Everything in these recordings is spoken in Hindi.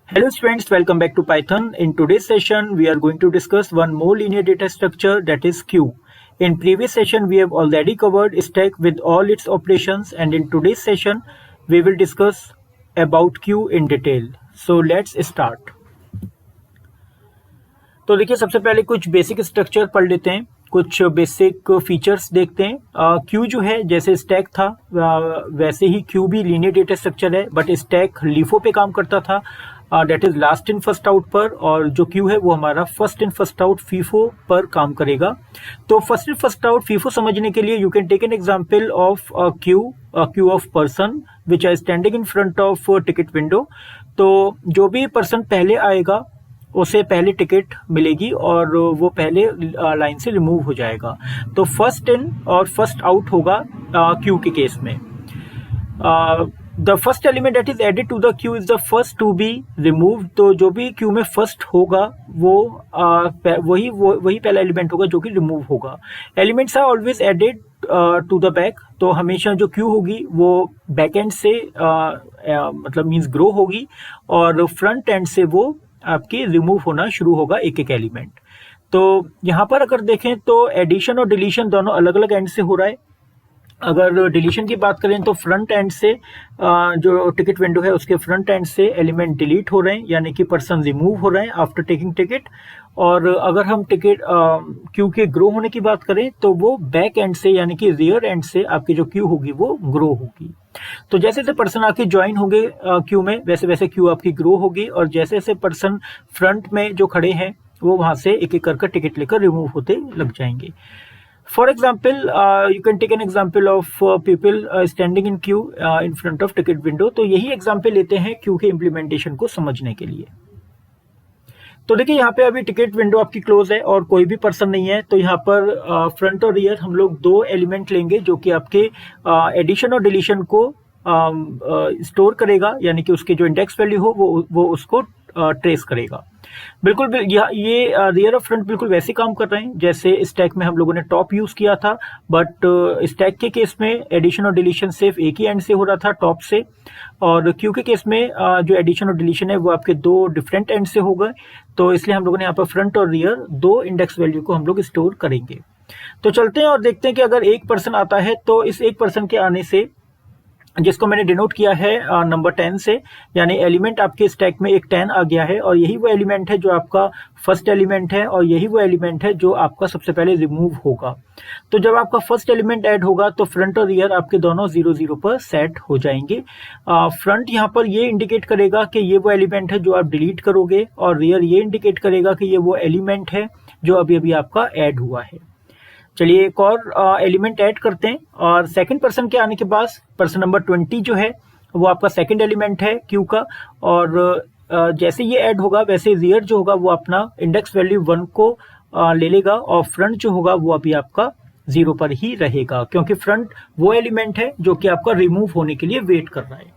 Hello students, welcome back to Python. In today's session, we are going to discuss one more linear data structure, that is queue. In previous session, we have already covered stack with all its operations, and in today's session, we will discuss about queue in detail. So let's start. तो देखिए सबसे पहले कुछ बेसिक स्ट्रक्चर पढ़ लेते हैं, कुछ बेसिक फीचर्स देखते हैं। क्यू जो है जैसे स्टैक था वैसे ही क्यू भी लीनियर डेटा स्ट्रक्चर है, बट स्टैक लीफो पे काम करता था, that is last in first out पर, और जो क्यू है वो हमारा first in first out FIFO पर काम करेगा। तो first in first out FIFO समझने के लिए you can take an example of queue of person which are standing in front of ticket window. तो जो भी पर्सन पहले आएगा उसे पहले टिकट मिलेगी और वो पहले लाइन से रिमूव हो जाएगा। तो फर्स्ट इन और फर्स्ट आउट होगा क्यू के केस में। The first element that is added to the queue is the first to be remove. तो जो भी क्यू में फर्स्ट होगा वो वही पहला एलिमेंट होगा जो कि रिमूव होगा। Elements are always added to the back. तो हमेशा जो क्यू होगी वो बैक एंड से मतलब मीन्स ग्रो होगी और फ्रंट एंड से वो आपकी रिमूव होना शुरू होगा एक एक एलिमेंट। तो यहाँ पर अगर देखें तो एडिशन और डिलीशन दोनों अलग अलग एंड से हो रहा है। अगर डिलीशन की बात करें तो फ्रंट एंड से जो टिकट विंडो है उसके फ्रंट एंड से एलिमेंट डिलीट हो रहे हैं, यानी कि पर्सन रिमूव हो रहे हैं आफ्टर टेकिंग टिकट। और अगर हम टिकट क्यू के ग्रो होने की बात करें तो वो बैक एंड से यानी कि रियर एंड से आपकी जो क्यू होगी वो ग्रो होगी। तो जैसे जैसे पर्सन आके ज्वाइन होंगे क्यू में वैसे वैसे क्यू आपकी ग्रो होगी, और जैसे जैसे पर्सन फ्रंट में जो खड़े हैं वो वहां से एक एक करके टिकट लेकर रिमूव होते लग जाएंगे। For example you can take an example of people standing in queue in front of ticket window. तो यही एग्जाम्पल लेते हैं क्यू के इम्प्लीमेंटेशन को समझने के लिए। तो देखिए यहाँ पे अभी टिकट विंडो आपकी क्लोज है और कोई भी पर्सन नहीं है। तो यहाँ पर फ्रंट और रियर हम लोग दो एलिमेंट लेंगे जो कि आपके एडिशन और डिलीशन को स्टोर करेगा, यानी कि उसके जो इंडेक्स वैल्यू हो वो उसको ट्रेस करेगा। बिल्कुल ये रियर और फ्रंट बिल्कुल वैसे काम कर रहे हैं जैसे स्टैक में हम लोगों ने टॉप यूज किया था, बट स्टैक के केस में एडिशन और डिलीशन सिर्फ एक ही एंड से हो रहा था, टॉप से। और क्यू के केस में जो एडिशन और डिलीशन है वो आपके दो डिफरेंट एंड से हो गए। तो इसलिए हम लोगों ने यहाँ पर फ्रंट और रियर दो इंडेक्स वैल्यू को हम लोग स्टोर करेंगे। तो चलते हैं और देखते हैं कि अगर एक पर्सन आता है तो इस एक पर्सन के आने से, जिसको मैंने डिनोट किया है नंबर 10 से, यानी एलिमेंट आपके स्टैक में एक 10 आ गया है, और यही वो एलिमेंट है जो आपका फर्स्ट एलिमेंट है और यही वो एलिमेंट है जो आपका सबसे पहले रिमूव होगा। तो जब आपका फर्स्ट एलिमेंट ऐड होगा तो फ्रंट और रियर आपके दोनों 0 0 पर सेट हो जाएंगे। फ्रंट यहाँ पर ये इंडिकेट करेगा कि ये वो एलिमेंट है जो आप डिलीट करोगे, और रियर ये इंडिकेट करेगा कि ये वो एलिमेंट है जो अभी अभी आपका ऐड हुआ है। चलिए एक और एलिमेंट ऐड करते हैं, और सेकंड पर्सन के आने के बाद पर्सन नंबर 20 जो है वो आपका सेकंड एलिमेंट है क्यू का। और जैसे ये ऐड होगा वैसे रियर जो होगा वो अपना इंडेक्स वैल्यू 1 को ले लेगा, और फ्रंट जो होगा वो अभी आपका 0 पर ही रहेगा, क्योंकि फ्रंट वो एलिमेंट है जो कि आपका रिमूव होने के लिए वेट कर रहा है।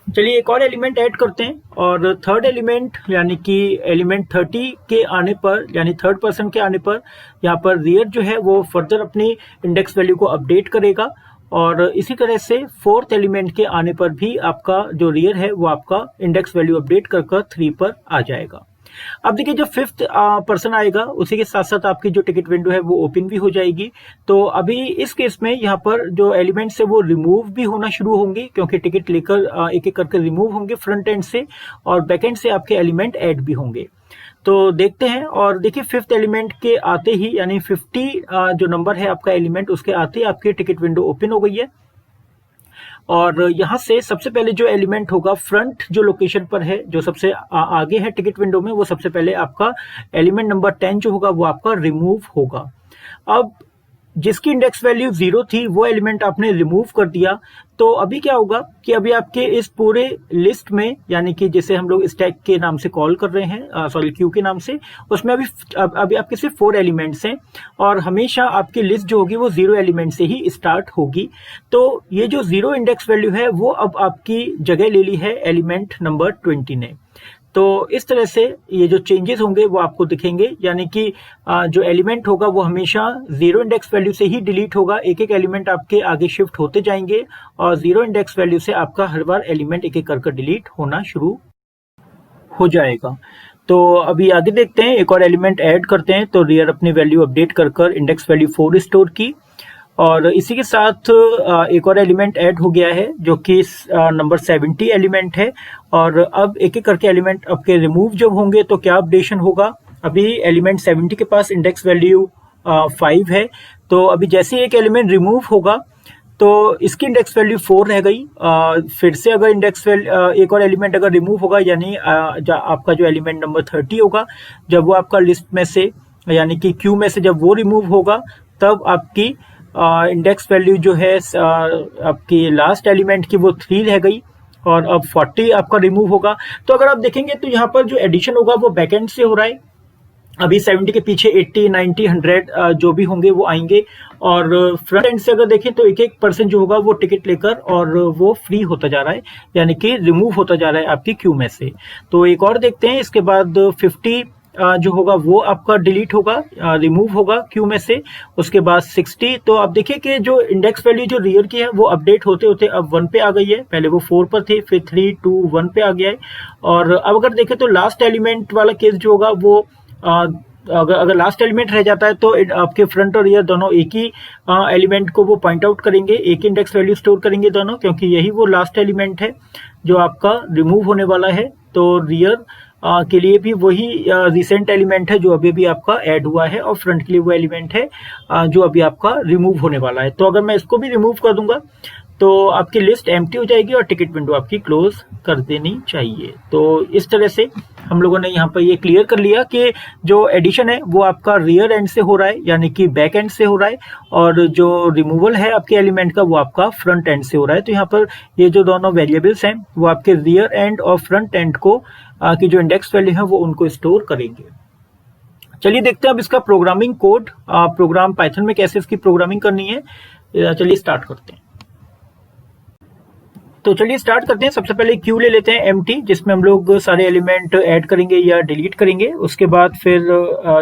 चलिए एक और एलिमेंट ऐड करते हैं, और थर्ड एलिमेंट यानी कि एलिमेंट 30 के आने पर, यानी थर्ड पर्सन के आने पर यहाँ पर रियर जो है वो फर्दर अपनी इंडेक्स वैल्यू को अपडेट करेगा, और इसी तरह से फोर्थ एलिमेंट के आने पर भी आपका जो रियर है वो आपका इंडेक्स वैल्यू अपडेट कर 3 पर आ जाएगा। अब देखिए जब फिफ्थ पर्सन आएगा उसी के साथ साथ आपकी जो टिकट विंडो है वो ओपन भी हो जाएगी। तो अभी इस केस में यहाँ पर जो एलिमेंट्स है वो रिमूव भी होना शुरू होंगे, क्योंकि टिकट लेकर एक एक करके रिमूव होंगे फ्रंट एंड से, और बैक एंड से आपके एलिमेंट ऐड भी होंगे। तो देखते हैं, और देखिए फिफ्थ एलिमेंट के आते ही यानी 50 जो नंबर है आपका एलिमेंट उसके आते ही आपकी टिकट विंडो ओपन हो गई है। और यहाँ से सबसे पहले जो एलिमेंट होगा फ्रंट जो लोकेशन पर है, जो सबसे आगे है टिकट विंडो में, वो सबसे पहले आपका एलिमेंट नंबर 10 जो होगा वो आपका रिमूव होगा। अब जिसकी इंडेक्स वैल्यू 0 थी वो एलिमेंट आपने रिमूव कर दिया। तो अभी क्या होगा कि अभी आपके इस पूरे लिस्ट में, यानी कि जिसे हम लोग स्टैक के नाम से कॉल कर रहे हैं, सॉरी क्यू के नाम से, उसमें अभी आपके सिर्फ 4 एलिमेंट्स हैं, और हमेशा आपकी लिस्ट जो होगी वो 0 एलिमेंट से ही स्टार्ट होगी। तो ये जो 0 इंडेक्स वैल्यू है वो अब आपकी जगह ले ली है एलिमेंट नंबर 20 ने। तो इस तरह से ये जो चेंजेस होंगे वो आपको दिखेंगे, यानी कि जो एलिमेंट होगा वो हमेशा 0 इंडेक्स वैल्यू से ही डिलीट होगा। एक एक एलिमेंट आपके आगे शिफ्ट होते जाएंगे, और 0 इंडेक्स वैल्यू से आपका हर बार एलिमेंट एक एक करके डिलीट होना शुरू हो जाएगा। तो अभी आगे देखते हैं, एक और एलिमेंट ऐड करते हैं। तो रियर अपनी वैल्यू अपडेट कर कर इंडेक्स वैल्यू 4 स्टोर की, और इसी के साथ एक और एलिमेंट ऐड हो गया है जो कि नंबर 70 एलिमेंट है। और अब एक एक करके एलिमेंट आपके रिमूव जब होंगे तो क्या अपडेशन होगा। अभी एलिमेंट 70 के पास इंडेक्स वैल्यू 5 है, तो अभी जैसे ही एक एलिमेंट रिमूव होगा तो इसकी इंडेक्स वैल्यू 4 रह गई। फिर से अगर इंडेक्स वैल्यू एक और एलिमेंट अगर रिमूव होगा, यानी आपका जो एलिमेंट नंबर 30 होगा, जब वो आपका लिस्ट में से यानी कि क्यू में से जब वो रिमूव होगा, तब आपकी इंडेक्स वैल्यू जो है आपकी लास्ट एलिमेंट की वो 3 रह गई, और अब 40 आपका रिमूव होगा। तो अगर आप देखेंगे तो यहाँ पर जो एडिशन होगा वो बैकएंड से हो रहा है। अभी 70 के पीछे 80, 90, 100 जो भी होंगे वो आएंगे, और फ्रंट एंड से अगर देखें तो एक एक परसेंट जो होगा वो टिकट लेकर और वो फ्री होता जा रहा है, यानी कि रिमूव होता जा रहा है आपकी क्यू में से। तो एक और देखते हैं, इसके बाद 50 जो होगा वो आपका डिलीट होगा, रिमूव होगा क्यू में से। उसके बाद 60, तो आप देखिए कि जो इंडेक्स वैल्यू जो रियर की है वो अपडेट होते होते अब 1 पे आ गई है। पहले वो 4 पर थे, फिर 3, 2, 1 पे आ गया है। और अब अगर देखें तो लास्ट एलिमेंट वाला केस जो होगा वो अगर लास्ट एलिमेंट रह जाता है तो आपके फ्रंट और रियर दोनों एक ही एलिमेंट को वो पॉइंट आउट करेंगे, एक इंडेक्स वैल्यू स्टोर करेंगे दोनों, क्योंकि यही वो लास्ट एलिमेंट है जो आपका रिमूव होने वाला है। तो रियर के लिए भी वही रिसेंट एलिमेंट है जो अभी भी आपका ऐड हुआ है, और फ्रंट के लिए वो एलिमेंट है जो अभी आपका रिमूव होने वाला है। तो अगर मैं इसको भी रिमूव कर दूंगा तो आपकी लिस्ट एम्प्टी हो जाएगी और टिकट विंडो आपकी क्लोज कर देनी चाहिए। तो इस तरह से हम लोगों ने यहाँ पर ये क्लियर कर लिया कि जो एडिशन है वो आपका रियर एंड से हो रहा है, यानी कि बैक एंड से हो रहा है, और जो रिमूवल है आपके एलिमेंट का वो आपका फ्रंट एंड से हो रहा है। तो यहाँ पर ये जो दोनों वेरिएबल्स हैं वो आपके रियर एंड और फ्रंट एंड को की जो इंडेक्स वैल्यू है वो उनको स्टोर करेंगे। चलिए देखते हैं अब इसका प्रोग्रामिंग कोड, प्रोग्राम पाइथन में कैसे इसकी प्रोग्रामिंग करनी है। चलिए स्टार्ट करते हैं। तो चलिए स्टार्ट करते हैं। सबसे पहले क्यू ले लेते हैं एम्प्टी, जिसमें हम लोग सारे एलिमेंट ऐड करेंगे या डिलीट करेंगे। उसके बाद फिर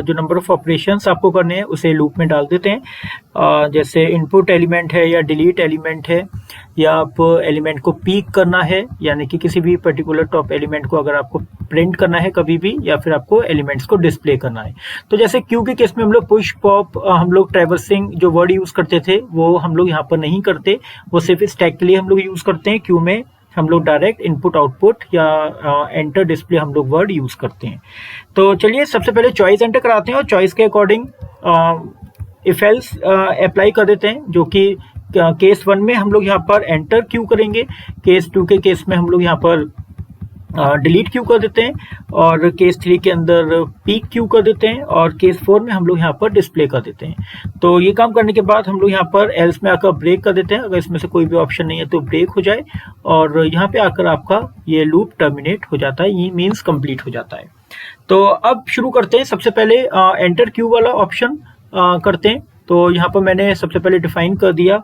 जो नंबर ऑफ ऑपरेशंस आपको करने हैं उसे लूप में डाल देते हैं। जैसे इनपुट एलिमेंट है या डिलीट एलिमेंट है, या आप एलिमेंट को पीक करना है, यानी कि किसी भी पर्टिकुलर टॉप एलिमेंट को अगर आपको प्रिंट करना है कभी भी, या फिर आपको एलिमेंट्स को डिस्प्ले करना है। तो जैसे क्यू के केस में हम लोग पुश पॉप, हम लोग ट्रैवर्सिंग जो वर्ड यूज करते थे वो हम लोग यहाँ पर नहीं करते, वो सिर्फ स्टैक के लिए हम लोग यूज करते हैं। क्यू में हम लोग डायरेक्ट इनपुट आउटपुट या एंटर डिस्प्ले हम लोग वर्ड यूज करते हैं। तो चलिए सबसे पहले चॉइस एंटर कराते हैं, और चॉइस के अकॉर्डिंग इफ एल्स अप्लाई कर देते हैं, जो कि केस 1 में हम लोग यहाँ पर एंटर क्यू करेंगे, केस 2 के केस में हम लोग यहाँ पर डिलीट क्यू कर देते हैं, और केस 3 के अंदर पीक क्यू कर देते हैं, और केस 4 में हम लोग यहाँ पर डिस्प्ले कर देते हैं। तो ये काम करने के बाद हम लोग यहाँ पर एल्स में आकर ब्रेक कर देते हैं। अगर इसमें से कोई भी ऑप्शन नहीं है तो ब्रेक हो जाए, और यहाँ पे आकर आपका ये लूप टर्मिनेट हो जाता है, ये मीन्स कंप्लीट हो जाता है। तो अब शुरू करते हैं। सबसे पहले एंटर क्यू वाला ऑप्शन करते हैं। तो यहाँ पर मैंने सबसे पहले डिफाइन कर दिया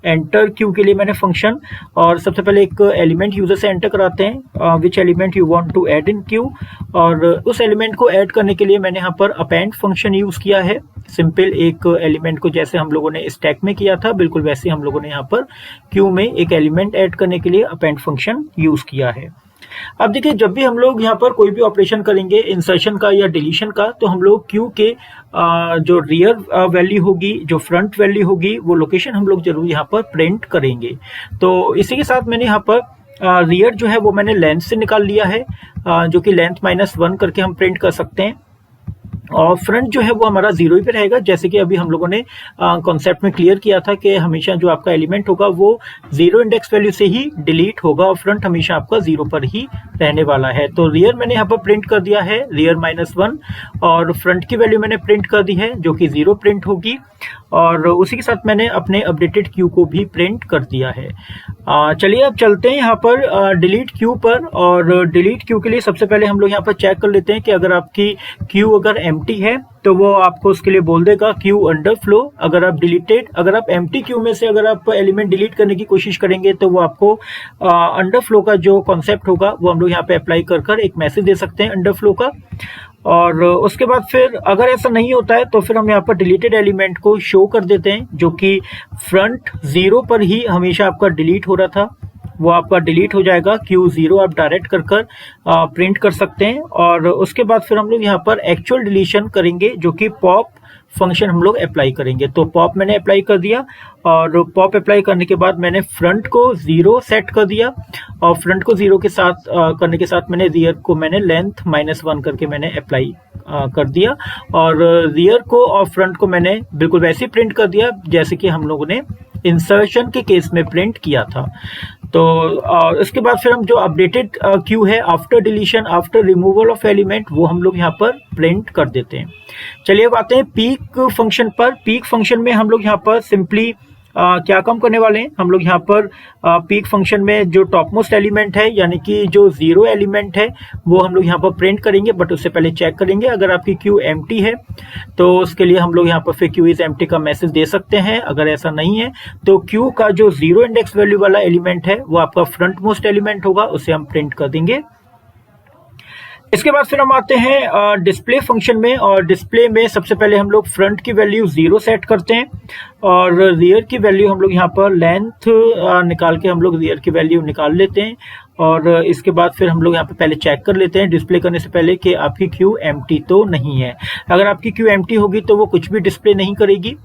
एंटर क्यू के लिए मैंने फंक्शन, और सबसे पहले एक एलिमेंट यूजर से एंटर कराते हैं, which element you want to add in queue, और उस एलिमेंट को ऐड करने के लिए मैंने यहाँ पर अपेंड फंक्शन यूज किया है। सिंपल एक एलिमेंट को जैसे हम लोगों ने स्टैक में किया था बिल्कुल वैसे हम लोगों ने यहाँ पर क्यू में एक एलिमेंट ऐड करने के लिए अपेंड फंक्शन यूज किया है। अब देखिए, जब भी हम लोग यहाँ पर कोई भी ऑपरेशन करेंगे इंसर्शन का या डिलीशन का, तो हम लोग क्यू के जो रियर वैल्यू होगी, जो फ्रंट वैल्यू होगी, वो लोकेशन हम लोग जरूर यहाँ पर प्रिंट करेंगे। तो इसी के साथ मैंने यहाँ पर रियर जो है वो मैंने लेंथ से निकाल लिया है, जो कि लेंथ -1 करके हम प्रिंट कर सकते हैं, और फ्रंट जो है वो हमारा 0 ही पे रहेगा। जैसे कि अभी हम लोगों ने कॉन्सेप्ट में क्लियर किया था कि हमेशा जो आपका एलिमेंट होगा वो 0 इंडेक्स वैल्यू से ही डिलीट होगा, और फ्रंट हमेशा आपका 0 पर ही रहने वाला है। तो रियर मैंने यहाँ पर प्रिंट कर दिया है रियर -1, और फ्रंट की वैल्यू मैंने प्रिंट कर दी है जो कि 0 प्रिंट होगी, और उसी के साथ मैंने अपने अपडेटेड क्यू को भी प्रिंट कर दिया है। चलिए अब चलते हैं यहाँ पर डिलीट क्यू पर, और डिलीट क्यू के लिए सबसे पहले हम लोग यहाँ पर चेक कर लेते हैं कि अगर आपकी क्यू अगर एम्प्टी है तो वो आपको उसके लिए बोल देगा क्यू अंडरफ्लो। अगर आप एम्प्टी क्यू में से अगर आप एलिमेंट डिलीट करने की कोशिश करेंगे तो वो आपको अंडरफ्लो का जो कॉन्सेप्ट होगा वो हम लोग यहाँ पे अप्लाई कर एक मैसेज दे सकते हैं अंडरफ्लो का। और उसके बाद फिर अगर ऐसा नहीं होता है तो फिर हम यहाँ पर डिलीटेड एलिमेंट को शो कर देते हैं, जो कि फ्रंट 0 पर ही हमेशा आपका डिलीट हो रहा था, वो आपका डिलीट हो जाएगा। Q0 आप डायरेक्ट कर प्रिंट कर सकते हैं। और उसके बाद फिर हम लोग यहाँ पर एक्चुअल डिलीशन करेंगे, जो कि पॉप फंक्शन हम लोग अप्लाई करेंगे। तो पॉप मैंने अप्लाई कर दिया, और पॉप अप्लाई करने के बाद मैंने फ्रंट को 0 सेट कर दिया, और फ्रंट को 0 के साथ करने के साथ मैंने रियर को मैंने लेंथ -1 करके मैंने अप्लाई कर दिया, और रियर को और फ्रंट को मैंने बिल्कुल वैसे ही प्रिंट कर दिया जैसे कि हम लोगों ने इंसर्शन के केस में प्रिंट किया था। तो इसके बाद फिर हम जो अपडेटेड क्यू है after deletion, after removal of element, वो हम लोग यहाँ पर प्रिंट कर देते हैं। चलिए अब आते हैं पीक फंक्शन पर। पीक फंक्शन में हम लोग यहाँ पर सिंपली क्या काम करने वाले हैं, हम लोग यहाँ पर पीक फंक्शन में जो टॉप मोस्ट एलिमेंट है, यानी कि जो 0 एलिमेंट है, वो हम लोग यहाँ पर प्रिंट करेंगे। बट उससे पहले चेक करेंगे अगर आपकी क्यू एम्प्टी है तो उसके लिए हम लोग यहाँ पर फिर क्यू इज एम्प्टी का मैसेज दे सकते हैं। अगर ऐसा नहीं है तो क्यू का जो 0 इंडेक्स वैल्यू वाला एलिमेंट है वो आपका फ्रंट मोस्ट एलिमेंट होगा, उसे हम प्रिंट कर देंगे। इसके बाद फिर हम आते हैं डिस्प्ले फंक्शन में, और डिस्प्ले में सबसे पहले हम लोग फ्रंट की वैल्यू 0 सेट करते हैं, और रियर की वैल्यू हम लोग यहाँ पर लेंथ निकाल के हम लोग रियर की वैल्यू निकाल लेते हैं। और इसके बाद फिर हम लोग यहाँ पे पहले चेक कर लेते हैं डिस्प्ले करने से पहले कि आपकी क्यू एम्प्टी तो नहीं है। अगर आपकी क्यू एम्प्टी होगी तो वो कुछ भी डिस्प्ले नहीं करेगी,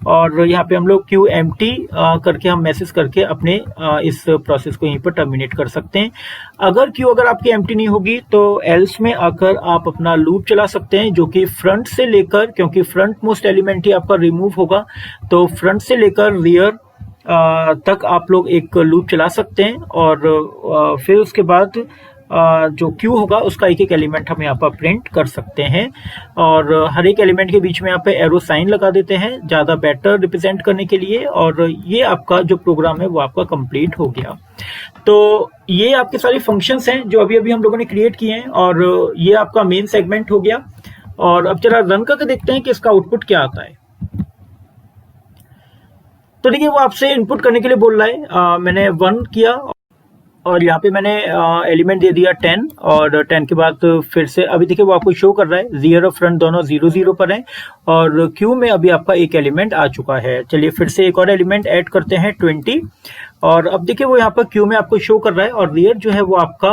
और यहाँ पे हम लोग क्यू एम्प्टी करके हम मैसेज करके अपने इस प्रोसेस को यहीं पर टर्मिनेट कर सकते हैं। अगर आपकी एम्प्टी नहीं होगी तो एल्स में आकर आप अपना लूप चला सकते हैं, जो कि फ्रंट से लेकर, क्योंकि फ्रंट मोस्ट एलिमेंट ही आपका रिमूव होगा, तो फ्रंट से लेकर रियर तक आप लोग एक लूप चला सकते हैं। और फिर उसके बाद जो क्यू होगा उसका एक एक एलिमेंट हम यहाँ पर प्रिंट कर सकते हैं, और हर एक एलिमेंट के बीच में यहाँ पे एरो साइन लगा देते हैं ज़्यादा बेटर रिप्रेजेंट करने के लिए। और ये आपका जो प्रोग्राम है वो आपका कंप्लीट हो गया। तो ये आपके सारे फंक्शंस हैं जो अभी अभी हम लोगों ने क्रिएट किए हैं, और ये आपका मेन सेगमेंट हो गया। और अब जरा रन करके देखते हैं कि इसका आउटपुट क्या आता है। तो देखिए वो आपसे इनपुट करने के लिए बोल रहा है। मैंने 1 किया, और यहाँ पे मैंने एलिमेंट दे दिया 10, और 10 के बाद फिर से अभी देखिए वो आपको शो कर रहा है रियर और फ्रंट दोनों 0-0 पर हैं, और क्यू में अभी आपका एक एलिमेंट आ चुका है। चलिए फिर से एक और एलिमेंट ऐड करते हैं 20, और अब देखिए वो यहाँ पर क्यू में आपको शो कर रहा है, और रियर जो है वो आपका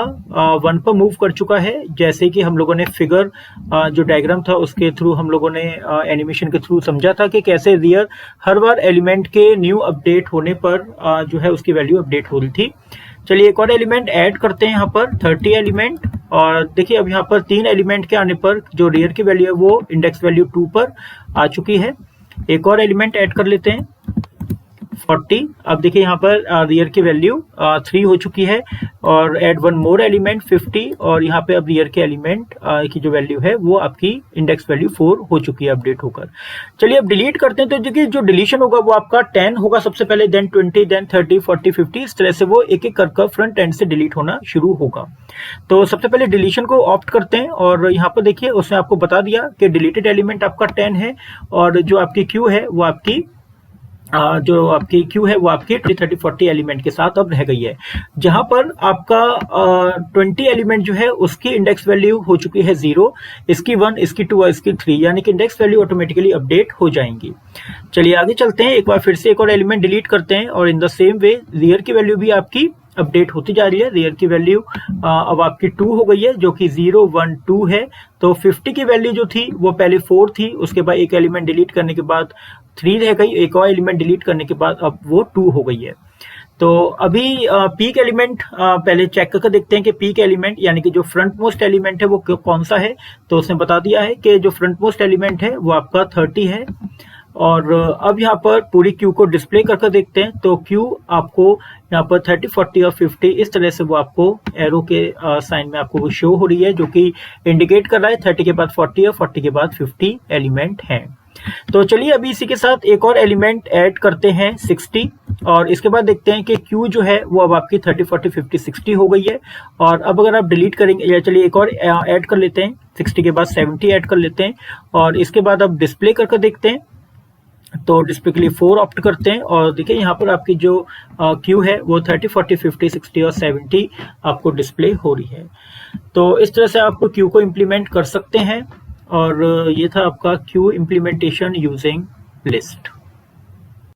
1 पर मूव कर चुका है। जैसे कि हम लोगों ने फिगर जो डायग्राम था उसके थ्रू हम लोगों ने एनिमेशन के थ्रू समझा था कि कैसे रियर हर बार एलिमेंट के न्यू अपडेट होने पर जो है उसकी वैल्यू अपडेट हो रही थी। चलिए एक और एलिमेंट ऐड करते हैं यहाँ पर 30 एलिमेंट, और देखिए अब यहाँ पर 3 एलिमेंट के आने पर जो रियर की वैल्यू है वो इंडेक्स वैल्यू 2 पर आ चुकी है। एक और एलिमेंट ऐड कर लेते हैं 40। अब देखिए यहाँ पर रियर की वैल्यू 3 हो चुकी है, और एड 1 मोर एलिमेंट 50, और यहाँ पे अब रियर के एलिमेंट की जो वैल्यू है वो आपकी इंडेक्स वैल्यू 4 हो चुकी है अपडेट होकर। चलिए अब डिलीट करते हैं। तो देखिए जो डिलीशन होगा वो आपका 10 होगा सबसे पहले, देन 20, देन 30, 40, 50, इस तरह से वो एक एक कर फ्रंट एंड से डिलीट होना शुरू होगा। तो सबसे पहले डिलीशन को ऑप्ट करते हैं, और यहाँ पर देखिए उसने आपको बता दिया कि डिलीटेड एलिमेंट आपका 10 है, और जो आपकी क्यू है वो आपकी जो आपकी क्यू है वो आपकी 30, 40 एलिमेंट के साथ अब रह गई है, जहां पर आपका 20 एलिमेंट जो है उसकी इंडेक्स वैल्यू हो चुकी है 0, इसकी 1, इसकी 2 और इसकी 3, यानी कि इंडेक्स वैल्यू ऑटोमेटिकली अपडेट हो जाएंगी। चलिए आगे चलते हैं, एक बार फिर से एक और एलिमेंट डिलीट करते हैं, और in the same way rear की वैल्यू भी आपकी अपडेट होती जा रही है। रियर की वैल्यू अब आपकी 2 हो गई है, जो कि 0, 1, 2 है। तो 50 की वैल्यू जो थी वो पहले 4 थी, उसके बाद एक एलिमेंट डिलीट करने के बाद 3 रह गई, एक और एलिमेंट डिलीट करने के बाद अब वो 2 हो गई है। तो अभी पीक एलिमेंट पहले चेक करके देखते हैं कि पीक एलिमेंट यानी कि जो फ्रंट मोस्ट एलिमेंट है वो कौन सा है। तो उसने बता दिया है कि जो फ्रंट मोस्ट एलिमेंट है वो आपका 30 है। और अब यहाँ पर पूरी क्यू को डिस्प्ले करके देखते हैं। तो क्यू आपको यहाँ पर 30, 40 और 50 इस तरह से वो आपको एरो के साइन में आपको वो शो हो रही है, जो कि इंडिकेट कर रहा है 30 के बाद 40 और 40 के बाद 50 एलिमेंट हैं। तो चलिए अभी इसी के साथ एक और एलिमेंट ऐड करते हैं 60, और इसके बाद देखते हैं कि क्यू जो है वो अब आपकी 30, 40, 50, 60 हो गई है। और अब अगर आप डिलीट करेंगे, या चलिए एक और ऐड कर लेते हैं 60 के बाद 70 ऐड कर लेते हैं, और इसके बाद अब डिस्प्ले करके देखते हैं। तो डिस्प्ले के लिए 4 ऑप्ट करते हैं, और देखिए यहाँ पर आपकी जो क्यू है वो 30, 40, 50, 60 और 70 आपको डिस्प्ले हो रही है। तो इस तरह से आप क्यू को इम्प्लीमेंट कर सकते हैं, और ये था आपका क्यू इम्प्लीमेंटेशन यूजिंग लिस्ट।